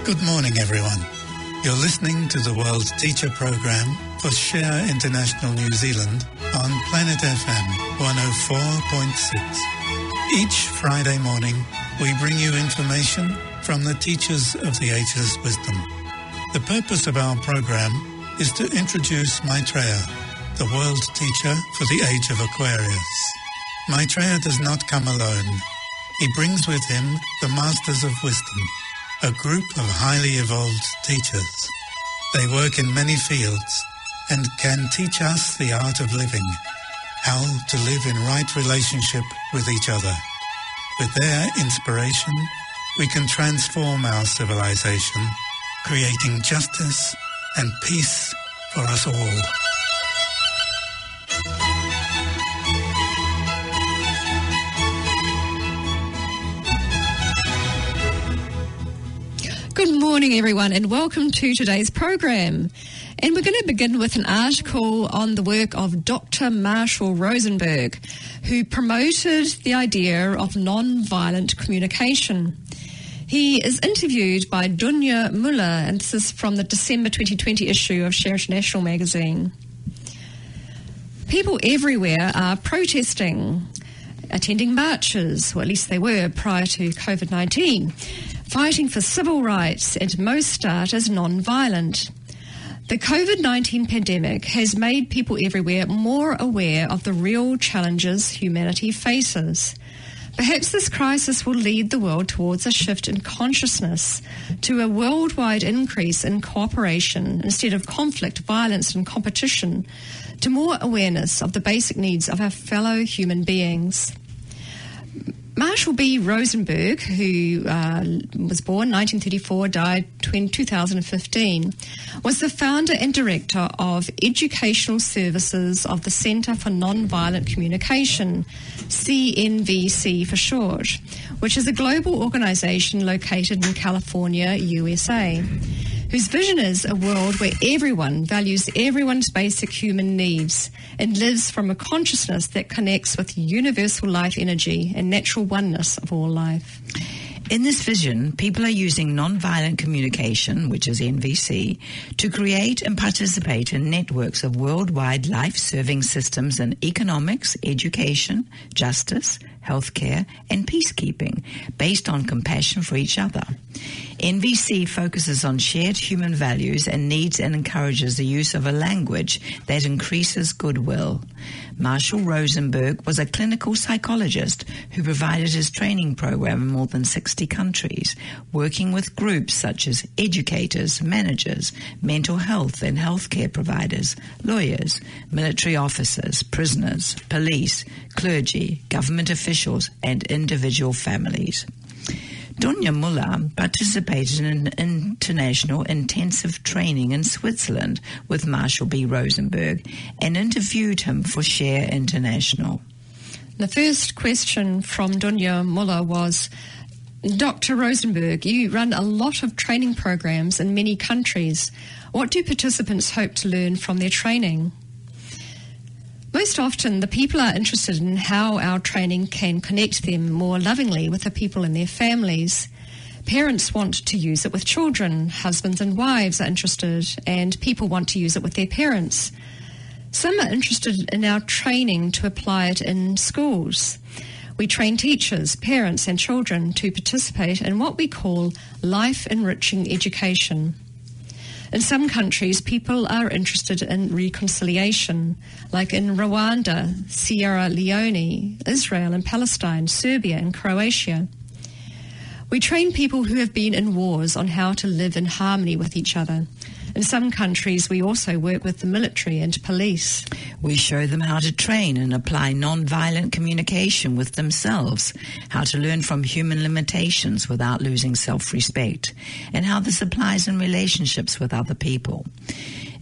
Good morning, everyone. You're listening to the World Teacher Program for Share International New Zealand on Planet FM 104.6. Each Friday morning, we bring you information from the teachers of the ageless wisdom. The purpose of our program is to introduce Maitreya, the world teacher for the age of Aquarius. Maitreya does not come alone. He brings with him the Masters of Wisdom, a group of highly evolved teachers. They work in many fields and can teach us the art of living, how to live in right relationship with each other. With their inspiration, we can transform our civilization, creating justice and peace for us all. Good morning, everyone, and welcome to today's program. And we're going to begin with an article on the work of Dr. Marshall Rosenberg, who promoted the idea of nonviolent communication. He is interviewed by Dunya Muller, and this is from the December 2020 issue of Share International magazine. People everywhere are protesting, attending marches, or at least they were prior to COVID-19, fighting for civil rights, and most start as non-violent. The COVID-19 pandemic has made people everywhere more aware of the real challenges humanity faces. Perhaps this crisis will lead the world towards a shift in consciousness to a worldwide increase in cooperation instead of conflict, violence, and competition, to more awareness of the basic needs of our fellow human beings. Marshall B. Rosenberg, who was born 1934, died 2015, was the founder and director of Educational Services of the Center for Nonviolent Communication, CNVC for short, which is a global organization located in California, USA, whose vision is a world where everyone values everyone's basic human needs and lives from a consciousness that connects with universal life energy and natural oneness of all life. In this vision, people are using nonviolent communication, which is NVC, to create and participate in networks of worldwide life-serving systems in economics, education, justice, healthcare, and peacekeeping, based on compassion for each other. NVC focuses on shared human values and needs and encourages the use of a language that increases goodwill. Marshall Rosenberg was a clinical psychologist who provided his training program in more than 60 countries, working with groups such as educators, managers, mental health and healthcare providers, lawyers, military officers, prisoners, police, clergy, government officials, and individual families. Dunya Muller participated in an international intensive training in Switzerland with Marshall B. Rosenberg and interviewed him for Share International. The first question from Dunya Muller was, Dr. Rosenberg, you run a lot of training programs in many countries. What do participants hope to learn from their training? Most often, the people are interested in how our training can connect them more lovingly with the people in their families. Parents want to use it with children, husbands and wives are interested, and people want to use it with their parents. Some are interested in our training to apply it in schools. We train teachers, parents and children to participate in what we call life-enriching education. In some countries, people are interested in reconciliation, like in Rwanda, Sierra Leone, Israel and Palestine, Serbia and Croatia. We train people who have been in wars on how to live in harmony with each other. In some countries, we also work with the military and police. We show them how to train and apply nonviolent communication with themselves, how to learn from human limitations without losing self-respect, and how this applies in relationships with other people.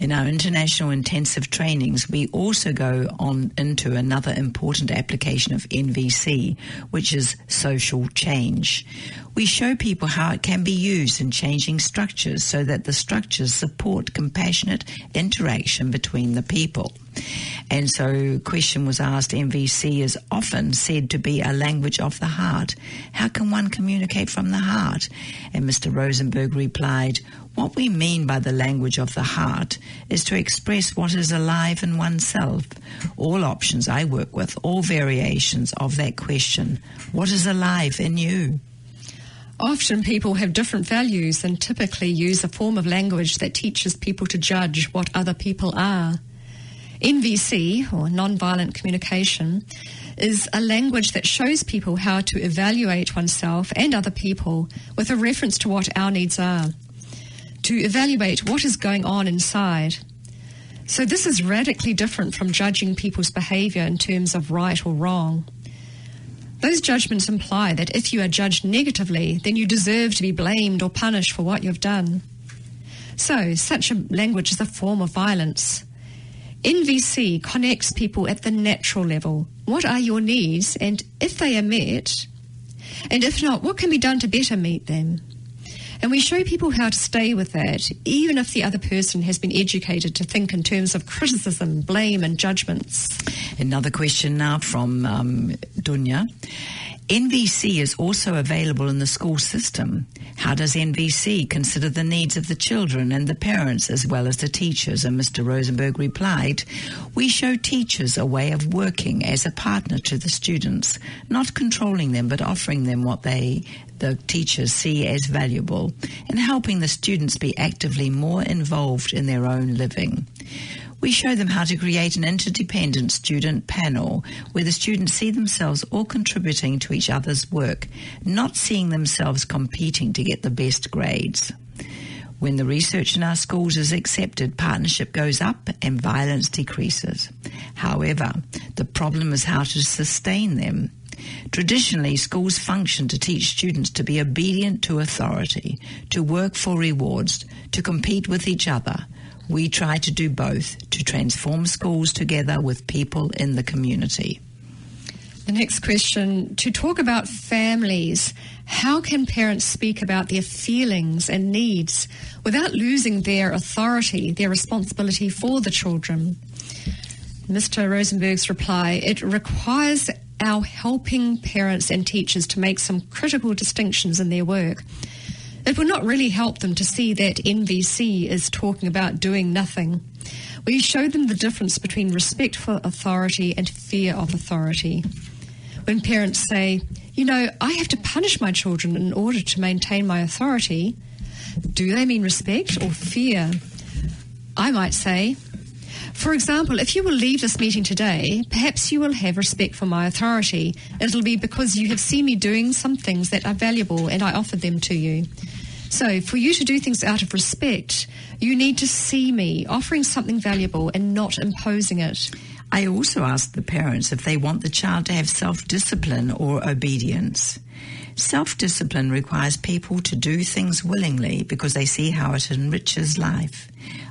In our international intensive trainings, we also go on into another important application of NVC, which is social change. We show people how it can be used in changing structures so that the structures support compassionate interaction between the people. And so a question was asked, MVC is often said to be a language of the heart. How can one communicate from the heart? And Mr. Rosenberg replied, what we mean by the language of the heart is to express what is alive in oneself. All options I work with, all variations of that question. What is alive in you? Often people have different values and typically use a form of language that teaches people to judge what other people are. NVC, or Nonviolent Communication, is a language that shows people how to evaluate oneself and other people with a reference to what our needs are, to evaluate what is going on inside. So this is radically different from judging people's behaviour in terms of right or wrong. Those judgments imply that if you are judged negatively, then you deserve to be blamed or punished for what you've done. So such a language is a form of violence. NVC connects people at the natural level. What are your needs, and if they are met, and if not, what can be done to better meet them? And we show people how to stay with that, even if the other person has been educated to think in terms of criticism, blame, and judgments. Another question now from Dunya. NVC is also available in the school system. How does NVC consider the needs of the children and the parents as well as the teachers? And Mr. Rosenberg replied, we show teachers a way of working as a partner to the students, not controlling them but offering them what the teachers see as valuable and helping the students be actively more involved in their own living. We show them how to create an interdependent student panel where the students see themselves all contributing to each other's work, not seeing themselves competing to get the best grades. When the research in our schools is accepted, partnership goes up and violence decreases. However, the problem is how to sustain them. Traditionally, schools function to teach students to be obedient to authority, to work for rewards, to compete with each other. We try to do both, to transform schools together with people in the community. The next question, to talk about families, how can parents speak about their feelings and needs without losing their authority, their responsibility for the children? Mr. Rosenberg's reply, it requires our helping parents and teachers to make some critical distinctions in their work. It will not really help them to see that NVC is talking about doing nothing. We show them the difference between respect for authority and fear of authority. When parents say, I have to punish my children in order to maintain my authority, do they mean respect or fear? I might say, for example, if you will leave this meeting today, perhaps you will have respect for my authority. It'll be because you have seen me doing some things that are valuable and I offered them to you. So for you to do things out of respect, you need to see me offering something valuable and not imposing it. I also asked the parents if they want the child to have self-discipline or obedience. Self-discipline requires people to do things willingly because they see how it enriches life.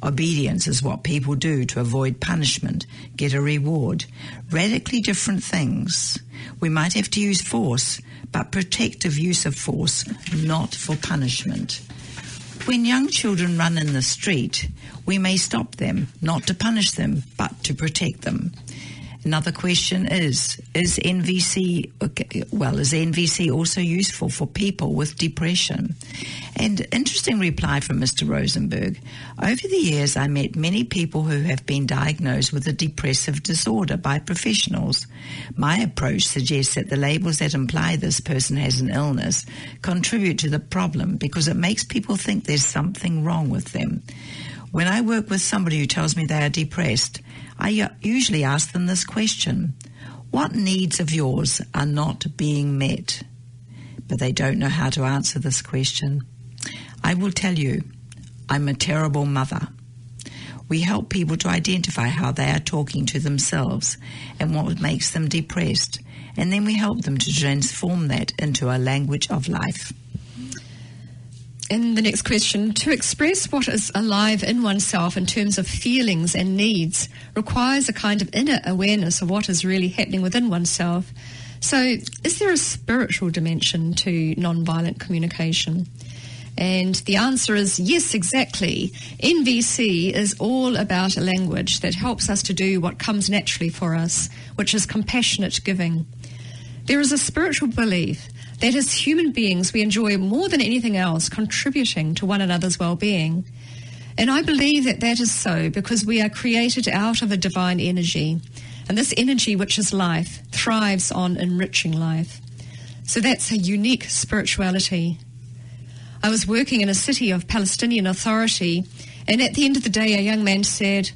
Obedience is what people do to avoid punishment, get a reward. Radically different things. We might have to use force, but protective use of force, not for punishment. When young children run in the street, we may stop them, not to punish them, but to protect them. Another question is NVC also useful for people with depression? And interesting reply from Mr. Rosenberg. Over the years, I met many people who have been diagnosed with a depressive disorder by professionals. My approach suggests that the labels that imply this person has an illness contribute to the problem because it makes people think there's something wrong with them. When I work with somebody who tells me they are depressed, I usually ask them this question: what needs of yours are not being met? But they don't know how to answer this question. I will tell you, I'm a terrible mother. We help people to identify how they are talking to themselves and what makes them depressed, and then we help them to transform that into a language of life. And the next question, to express what is alive in oneself in terms of feelings and needs requires a kind of inner awareness of what is really happening within oneself. So is there a spiritual dimension to nonviolent communication? And the answer is yes, exactly. NVC is all about a language that helps us to do what comes naturally for us, which is compassionate giving. There is a spiritual belief that as human beings we enjoy more than anything else contributing to one another's well-being. And I believe that that is so because we are created out of a divine energy. And this energy, which is life, thrives on enriching life. So that's a unique spirituality. I was working in a city of Palestinian authority, and at the end of the day, a young man said,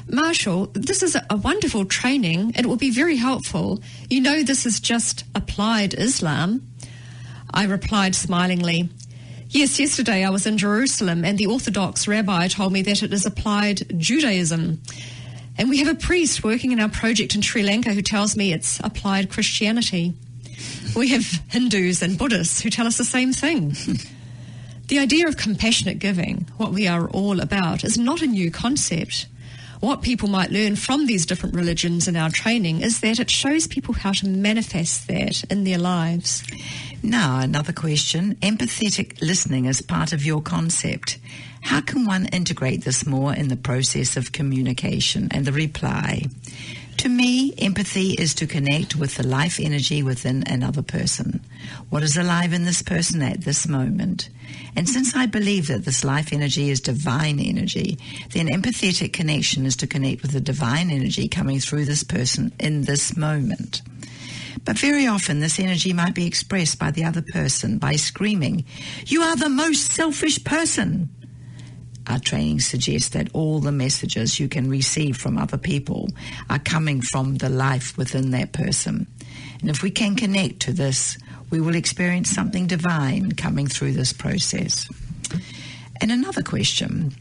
"Marshall, this is a wonderful training. It will be very helpful. You know this is just applied Islam." I replied smilingly, "Yes, yesterday I was in Jerusalem and the Orthodox rabbi told me that it is applied Judaism. And we have a priest working in our project in Sri Lanka who tells me it's applied Christianity. We have Hindus and Buddhists who tell us the same thing." The idea of compassionate giving, what we are all about, is not a new concept. What people might learn from these different religions in our training is that it shows people how to manifest that in their lives. Now, another question. Empathetic listening is part of your concept. How can one integrate this more in the process of communication? And the reply, to me, empathy is to connect with the life energy within another person. What is alive in this person at this moment? And since I believe that this life energy is divine energy, then empathetic connection is to connect with the divine energy coming through this person in this moment. But very often this energy might be expressed by the other person by screaming, "You are the most selfish person." Our training suggests that all the messages you can receive from other people are coming from the life within that person. And if we can connect to this, we will experience something divine coming through this process. And another question,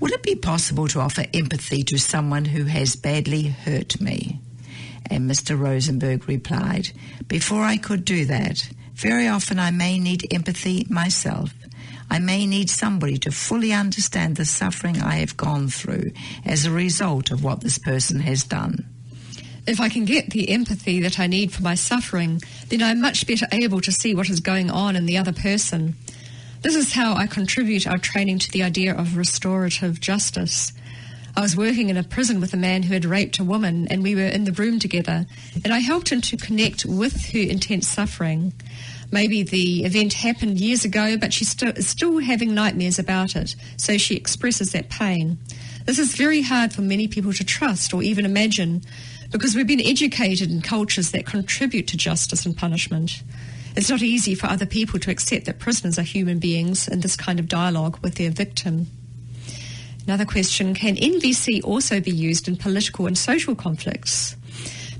would it be possible to offer empathy to someone who has badly hurt me? And Mr. Rosenberg replied, before I could do that, very often I may need empathy myself. I may need somebody to fully understand the suffering I have gone through as a result of what this person has done. If I can get the empathy that I need for my suffering, then I'm much better able to see what is going on in the other person. This is how I contribute our training to the idea of restorative justice. I was working in a prison with a man who had raped a woman, and we were in the room together, and I helped him to connect with her intense suffering. Maybe the event happened years ago, but she's still having nightmares about it, so she expresses that pain. This is very hard for many people to trust or even imagine, because we've been educated in cultures that contribute to justice and punishment. It's not easy for other people to accept that prisoners are human beings in this kind of dialogue with their victim. Another question, can NVC also be used in political and social conflicts?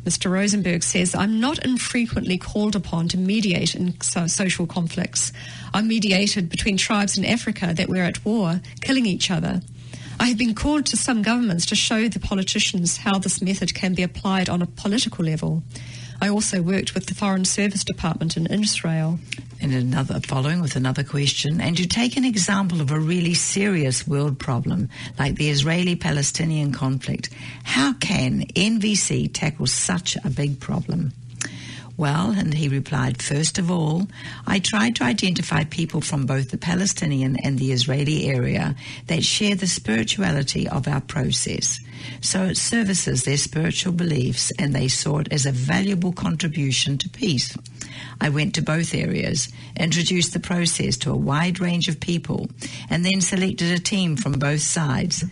Mr. Rosenberg says, I'm not infrequently called upon to mediate in social conflicts. I mediated between tribes in Africa that were at war, killing each other. I have been called to some governments to show the politicians how this method can be applied on a political level. I also worked with the Foreign Service Department in Israel. And following with another question, and to take an example of a really serious world problem like the Israeli-Palestinian conflict, how can NVC tackle such a big problem? Well, and he replied, first of all, I tried to identify people from both the Palestinian and the Israeli area that share the spirituality of our process. So it services their spiritual beliefs, and they saw it as a valuable contribution to peace. I went to both areas, introduced the process to a wide range of people, and then selected a team from both sides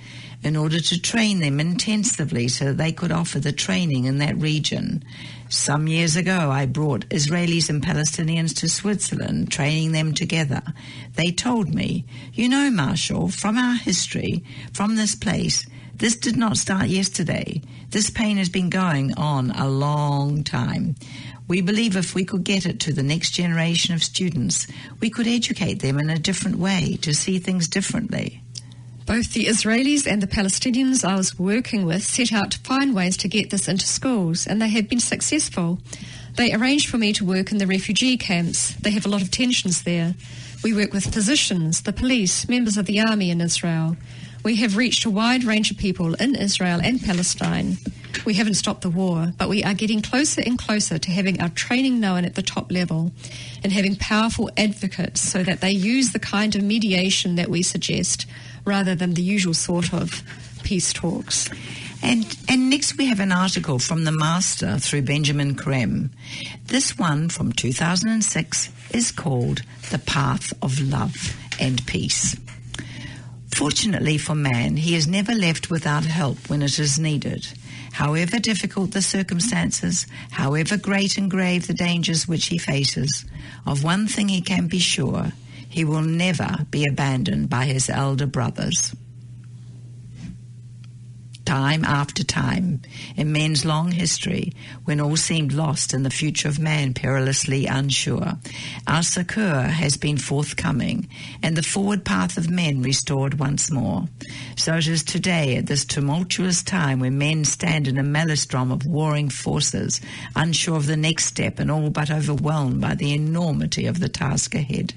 in order to train them intensively so that they could offer the training in that region. Some years ago, I brought Israelis and Palestinians to Switzerland, training them together. They told me, you know, Marshall, from our history, from this place, this did not start yesterday. This pain has been going on a long time. We believe if we could get it to the next generation of students, we could educate them in a different way, to see things differently. Both the Israelis and the Palestinians I was working with set out to find ways to get this into schools, and they have been successful. They arranged for me to work in the refugee camps. They have a lot of tensions there. We work with physicians, the police, members of the army in Israel. We have reached a wide range of people in Israel and Palestine. We haven't stopped the war, but we are getting closer and closer to having our training known at the top level and having powerful advocates so that they use the kind of mediation that we suggest rather than the usual sort of peace talks. And next we have an article from The Master through Benjamin Creme. This one from 2006 is called The Path of Love and Peace. Fortunately for man, he is never left without help when it is needed. However difficult the circumstances, however great and grave the dangers which he faces, of one thing he can be sure, he will never be abandoned by his elder brothers. Time after time, in men's long history, when all seemed lost and the future of man perilously unsure, our succour has been forthcoming, and the forward path of men restored once more. So it is today, at this tumultuous time when men stand in a maelstrom of warring forces, unsure of the next step and all but overwhelmed by the enormity of the task ahead.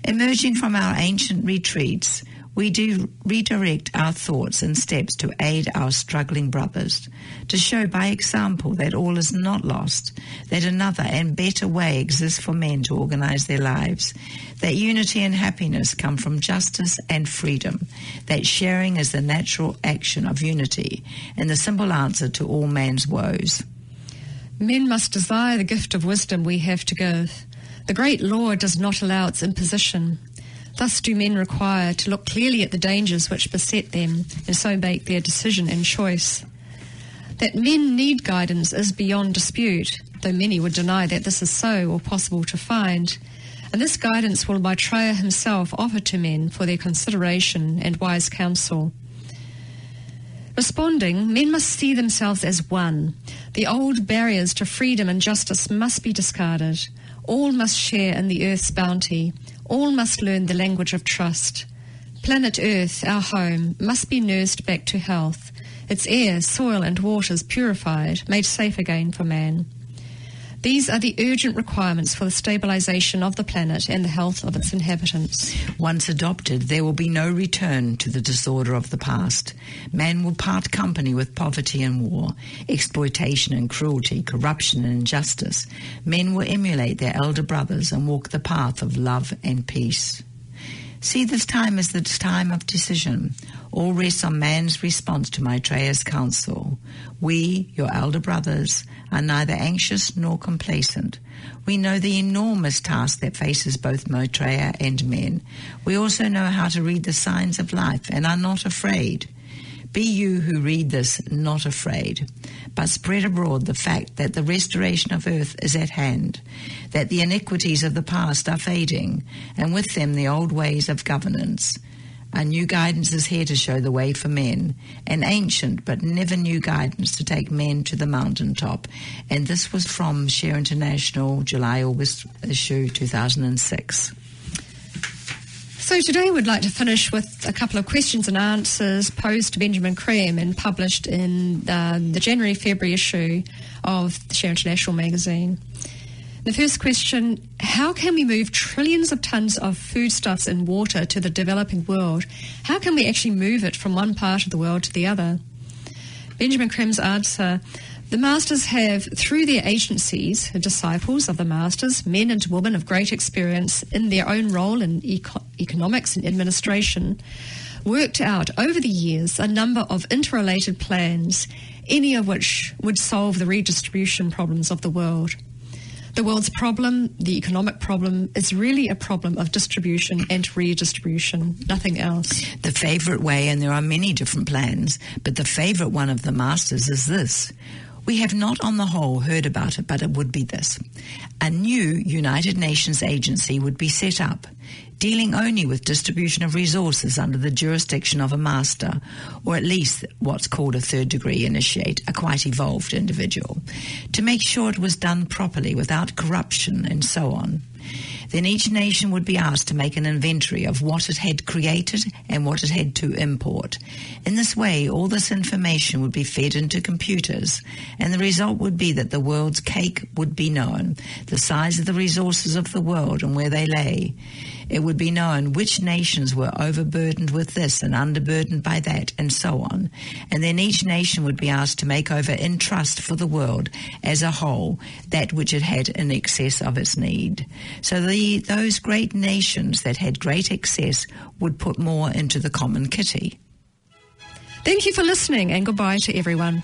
Emerging from our ancient retreats, we do redirect our thoughts and steps to aid our struggling brothers, to show by example that all is not lost, that another and better way exists for men to organize their lives, that unity and happiness come from justice and freedom, that sharing is the natural action of unity and the simple answer to all man's woes. Men must desire the gift of wisdom we have to give. The great law does not allow its imposition. Thus do men require to look clearly at the dangers which beset them and so make their decision and choice. That men need guidance is beyond dispute, though many would deny that this is so or possible to find. And this guidance will Maitreya himself offer to men for their consideration and wise counsel. Responding, men must see themselves as one. The old barriers to freedom and justice must be discarded. All must share in the earth's bounty. All must learn the language of trust. Planet Earth, our home, must be nursed back to health, its air, soil and waters purified, made safe again for man. These are the urgent requirements for the stabilization of the planet and the health of its inhabitants. Once adopted, there will be no return to the disorder of the past. Man will part company with poverty and war, exploitation and cruelty, corruption and injustice. Men will emulate their elder brothers and walk the path of love and peace. See this time as the time of decision. All rests on man's response to Maitreya's counsel. We, your elder brothers, are neither anxious nor complacent. We know the enormous task that faces both Maitreya and men. We also know how to read the signs of life and are not afraid. Be you who read this not afraid, but spread abroad the fact that the restoration of earth is at hand, that the iniquities of the past are fading, and with them the old ways of governance. A new guidance is here to show the way for men, an ancient but never new guidance to take men to the mountaintop. And this was from Share International, July-August issue 2006. So today we'd like to finish with a couple of questions and answers posed to Benjamin Creme and published in the January-February issue of the Share International magazine. The first question, how can we move trillions of tons of foodstuffs and water to the developing world? How can we actually move it from one part of the world to the other? Benjamin Creme's answer, the masters have, through their agencies, disciples of the masters, men and women of great experience in their own role in economics and administration, worked out over the years a number of interrelated plans, any of which would solve the redistribution problems of the world. The world's problem, the economic problem, is really a problem of distribution and redistribution, nothing else. The favourite way, and there are many different plans, but the favourite one of the masters is this. We have not on the whole heard about it, but it would be this. A new United Nations agency would be set up, dealing only with distribution of resources under the jurisdiction of a master, or at least what's called a third-degree initiate, a quite evolved individual, to make sure it was done properly without corruption and so on. Then each nation would be asked to make an inventory of what it had created and what it had to import. In this way, all this information would be fed into computers, and the result would be that the world's cake would be known, the size of the resources of the world and where they lay. It would be known which nations were overburdened with this and underburdened by that, and so on. And then each nation would be asked to make over in trust for the world as a whole that which it had in excess of its need. So those great nations that had great excess would put more into the common kitty. Thank you for listening, and goodbye to everyone.